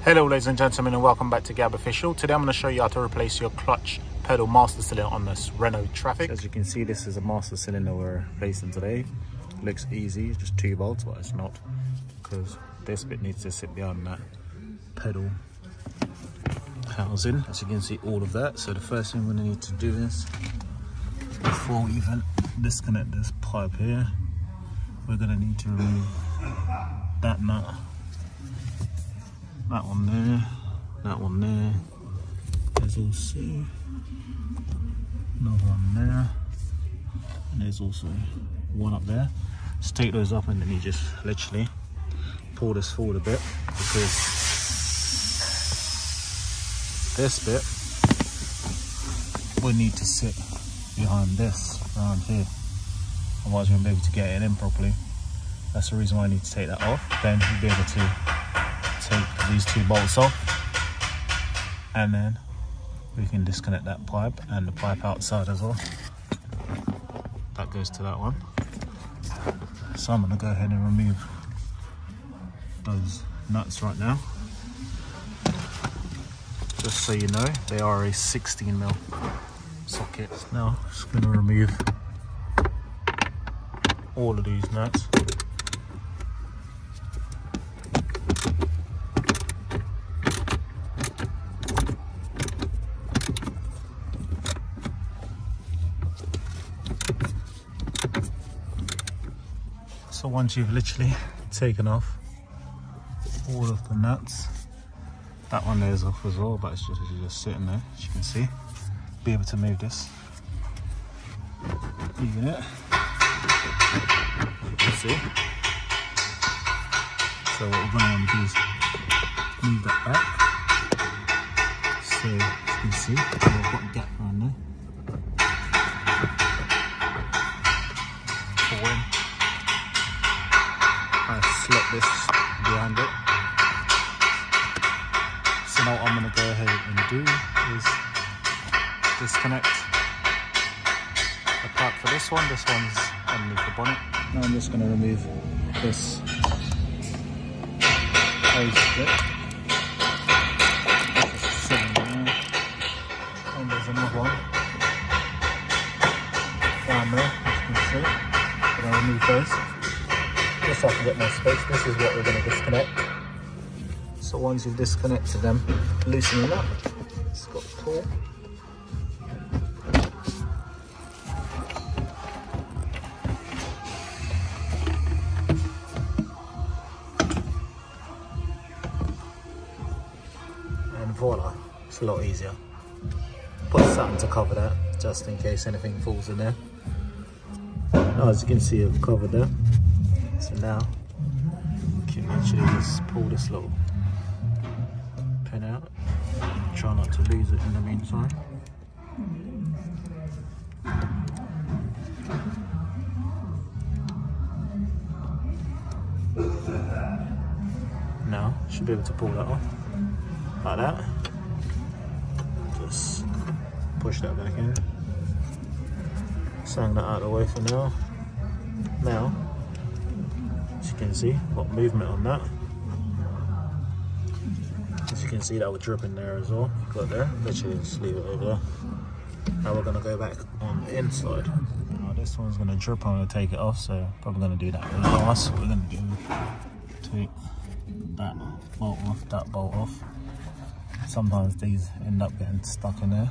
Hello ladies and gentlemen, and welcome back to Gab Official. Today I'm going to show you how to replace your clutch pedal master cylinder on this Renault Traffic. As you can see, this is a master cylinder we're replacing today. Looks easy, just 2 bolts, but it's not, because this bit needs to sit behind that pedal housing. As you can see, all of that. So the first thing we're going to need to do is, before we even disconnect this pipe here, we're going to need to remove that nut. That one there, that one there. There's also another one there, and there's also one up there. Just take those up and then you just literally pull this forward a bit, because this bit will need to sit behind this around here, otherwise we won't be able to get it in properly. That's the reason why I need to take that off. Then you'll be able to take these 2 bolts off, and then we can disconnect that pipe and the pipe outside as well. That goes to that one. So I'm going to go ahead and remove those nuts right now. Just so you know, they are a 16mm socket. Now I'm just going to remove all of these nuts. So once you've literally taken off all of the nuts, that one there is off as well, but it's just sitting there, as you can see. Be able to move this unit. You see? So what we're going to want to do is move that back. So as you can see, we've got a gap around there. For when I slip this behind it. So now what I'm going to go ahead and do is disconnect the pipe for this one. This one's underneath the bonnet. Now I'm just going to remove this hose clip. Just sitting there. And there's another one down there, as you can see. I'm going to remove those. Just so I can get more space. This is what we're going to disconnect. So once you've disconnected them, loosen them up. It's got a pull. And voila, it's a lot easier. Put something to cover that, just in case anything falls in there. Now, as you can see, I've covered that. So now you can actually just pull this little pin out. Try not to lose it in the meantime. Now should be able to pull that off like that. Just push that back in. Sang that out of the way for now. Now, as you can see, got movement on that. As you can see, that will drip in there as well. Got there, literally just leave it over there. Now we're going to go back on the inside. Now this one's going to drip, I'm going to take it off, so probably going to do that last. We're going to do take that bolt off, that bolt off. Sometimes these end up getting stuck in there,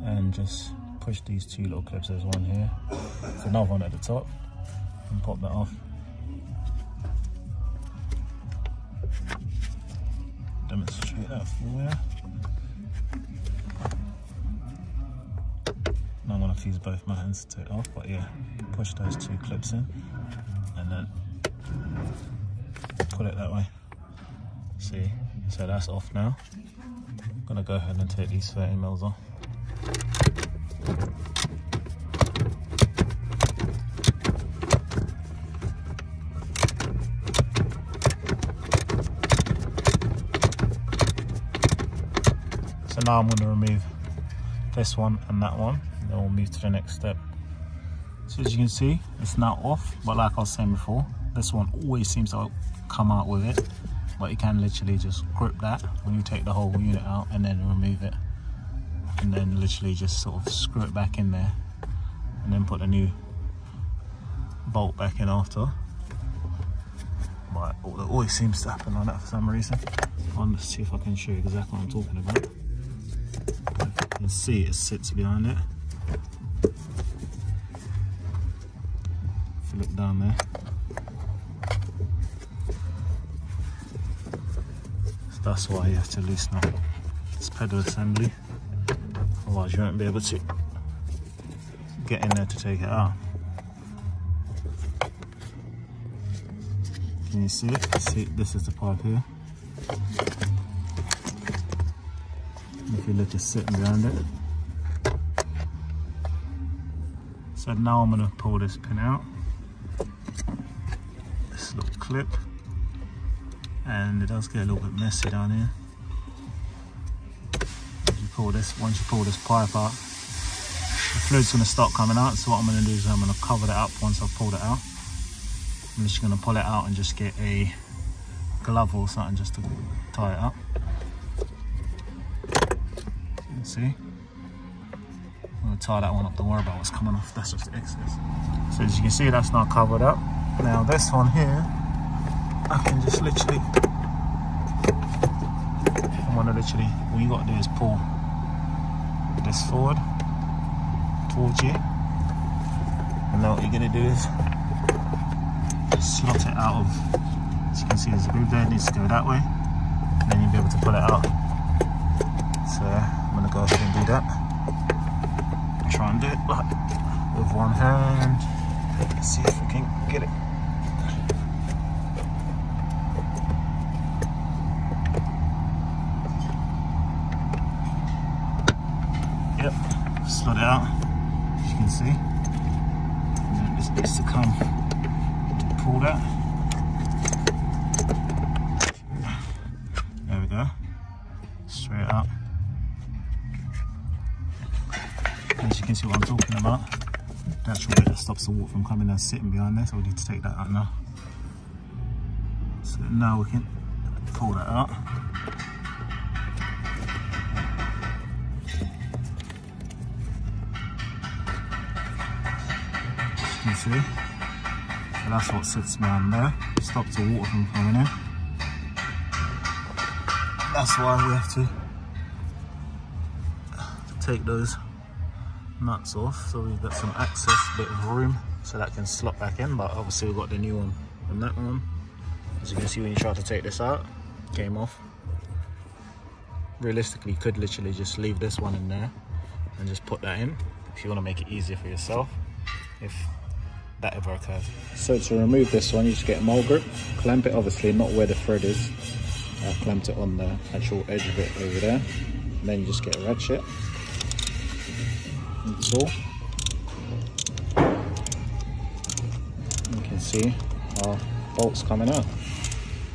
and just push these 2 little clips. There's one here, there's another one at the top, and pop that off. Demonstrate that for you. Now I'm going to have to use both my hands to take it off, but yeah, push those 2 clips in and then pull it that way. See, so that's off now. I'm going to go ahead and take these 30mm off. So now I'm going to remove this one and that one, and then we'll move to the next step. So as you can see, it's now off, but like I was saying before, this one always seems to come out with it. but you can literally just grip that when you take the whole unit out and then remove it, and then literally just sort of screw it back in there and then put a new bolt back in after. But it always seems to happen like that for some reason. Let's see if I can show you exactly what I'm talking about. You can see it sits behind it. If you look down there, so that's why you have to loosen up this pedal assembly, otherwise you won't be able to get in there to take it out. Can you see it? See, this is the pipe here. If you let it sit behind it. So now I'm going to pull this pin out, this little clip, and it does get a little bit messy down here. Once you pull this pipe out, the fluid's going to start coming out. So what I'm going to do is I'm going to cover that up once I've pulled it out. I'm just going to pull it out and just get a glove or something just to tie it up. You can see. I'm going to tie that one up, don't worry about what's coming off, that's just the excess. So as you can see, that's now covered up. Now this one here, I can just literally, all you got to do is pull this forward towards you. And now what you're going to do is slot it out of, as you can see there's a groove there, it needs to go that way, and then you'll be able to pull it out. So I'm going to go ahead and do that. Try and do it like with one hand. Let's see if we can get it. Yep, slot it out, as you can see. And then this needs to come to pull that. There we go. Straight up. As you can see what I'm talking about, the actual bit that stops the water from coming and sitting behind there, so we need to take that out now. So now we can pull that out. As you can see, so that's what sits behind there, stops the water from coming in. That's why we have to take those nuts off, so we've got some access, bit of room, so that can slot back in. But obviously we've got the new one on that one. As you can see, when you try to take this out, it came off. Realistically, you could literally just leave this one in there and just put that in if you want to make it easier for yourself, if that ever occurs. So to remove this one, you just get a mole grip, clamp it, obviously not where the thread is. I've clamped it on the actual edge of it over there, and then you just get a ratchet. That's all. You can see our bolts coming out.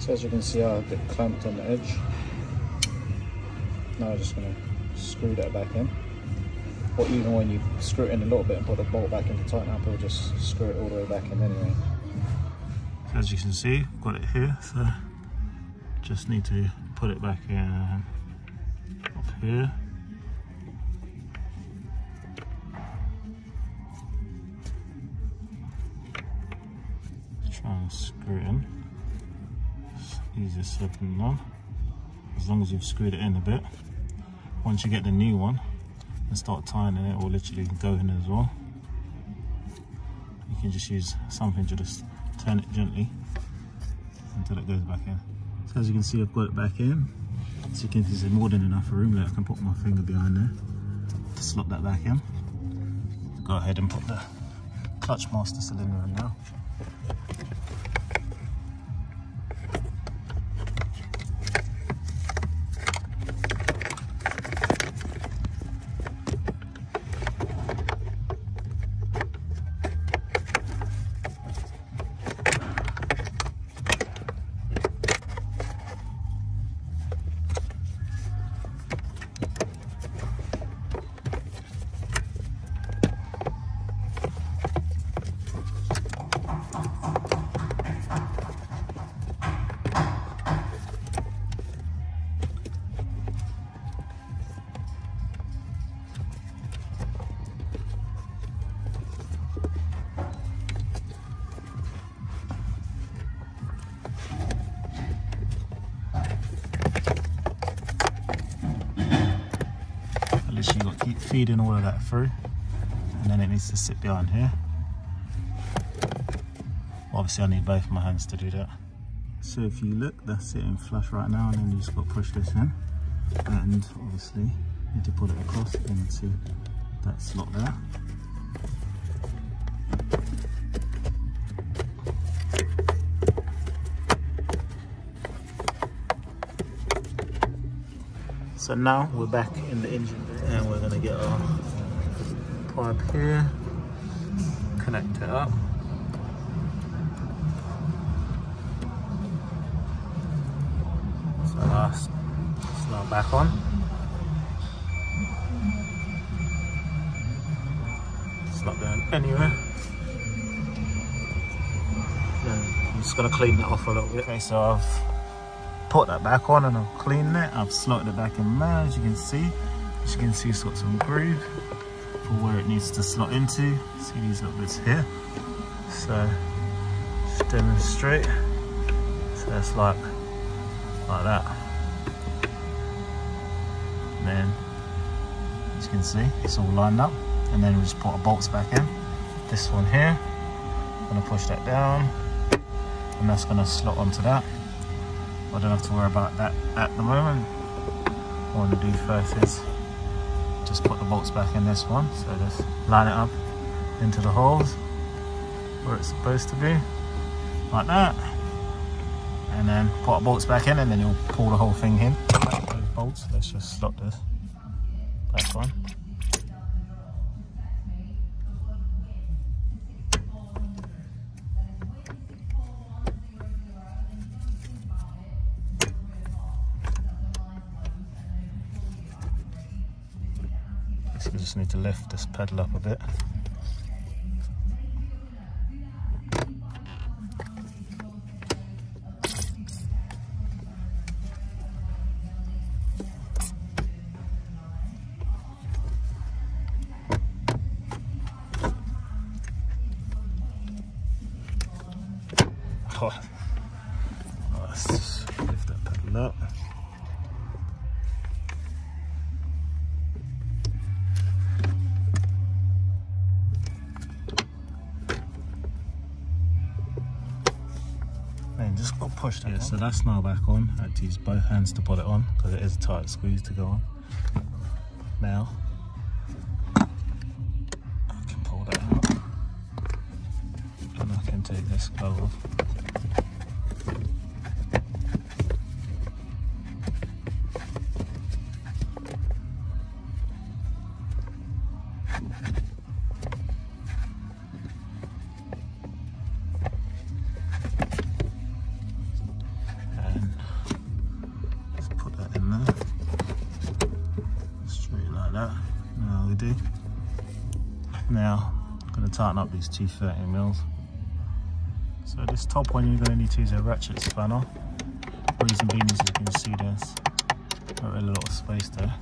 So as you can see, I have it clamped on the edge. Now I'm just going to screw that back in. Or even when you screw it in a little bit and put the bolt back in to tighten up, it'll just screw it all the way back in anyway. So as you can see, I've got it here, so just need to put it back in up here. Try and screw it in. It's easier said than done, as long as you've screwed it in a bit. Once you get the new one and start tightening it, or literally go in as well, you can just use something to just turn it gently until it goes back in. So as you can see, I've got it back in. So you can see there's more than enough room that I can put my finger behind there to slot that back in. Go ahead and put the clutch master cylinder in now. keep feeding all of that through, and then it needs to sit behind here. Obviously I need both my hands to do that. So if you look, that's sitting flush right now, and then you just got to push this in, and obviously you need to pull it across. You can see that slot there. So now we're back in the engine bay, and we're going to get our pipe here, connect it up. So that's now back on. It's not going anywhere. Then I'm just going to clean that off a little bit. Okay, so I've put that back on and I've cleaned it. I've slotted it back in there, as you can see. As you can see, it's got some groove for where it needs to slot into. See these little bits here. So just demonstrate. So it's like that. And then, as you can see, it's all lined up. And then we just put our bolts back in. This one here, I'm gonna push that down, and that's gonna slot onto that. I don't have to worry about that at the moment. What I want to do first is just put the bolts back in this one. So just line it up into the holes where it's supposed to be, like that. And then put our bolts back in, and then you'll pull the whole thing in. Those bolts, let's just slot this back on. So we just need to lift this pedal up a bit. Oh, let's just lift that pedal up. And just got to push that. Yeah, so that's now back on. I had to use both hands to put it on because it is a tight squeeze to go on. Now I can pull that out, and I can take this glove off. Now I'm going to tighten up these two 30mm. So this top one, you're going to need to use a ratchet spanner. Reason being is you can see there's not really a lot of space there.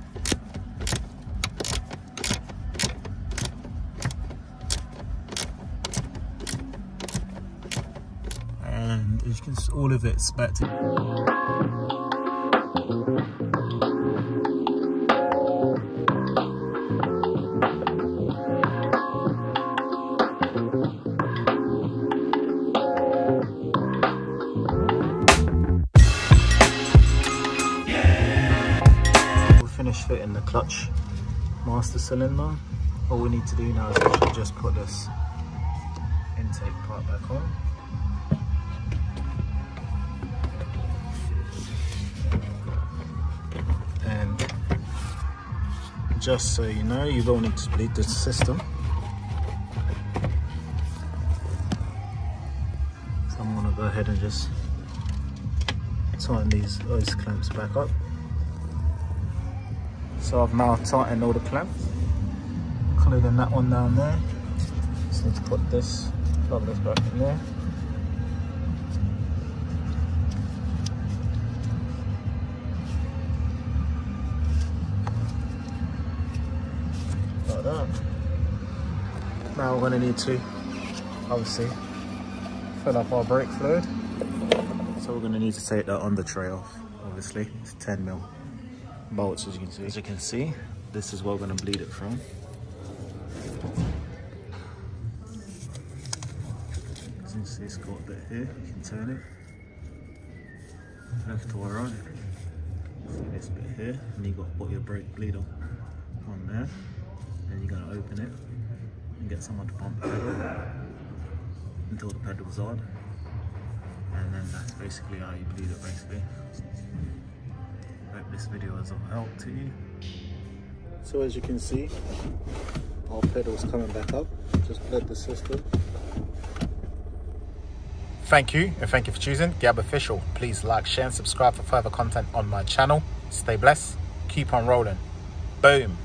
And as you can see, all of it's back to fitting the clutch master cylinder. All we need to do now is actually just put this intake part back on. And just so you know, you will need to bleed the system. So I'm going to go ahead and just tighten these clamps back up. So I've now tightened all the clamps, including that one down there. Just need to put this, plug this back in there. Like that. Now we're going to need to, obviously, fill up our brake fluid. So we're going to need to take that under tray off, obviously. It's 10mm. Bolts, as you can see. this is where we're going to bleed it from. As you can see, it's got a bit here, you can turn it left or right. See this bit here, and you got to put your brake bleed on there. Then you're going to open it and get someone to pump the pedal until the pedal's on, and then that's basically how you bleed it basically. Hope this video is of help to you. So as you can see, our pedal's coming back up. Just bled the system. Thank you, and thank you for choosing Gab Official. Please like, share and subscribe for further content on my channel. Stay blessed, keep on rolling. Boom.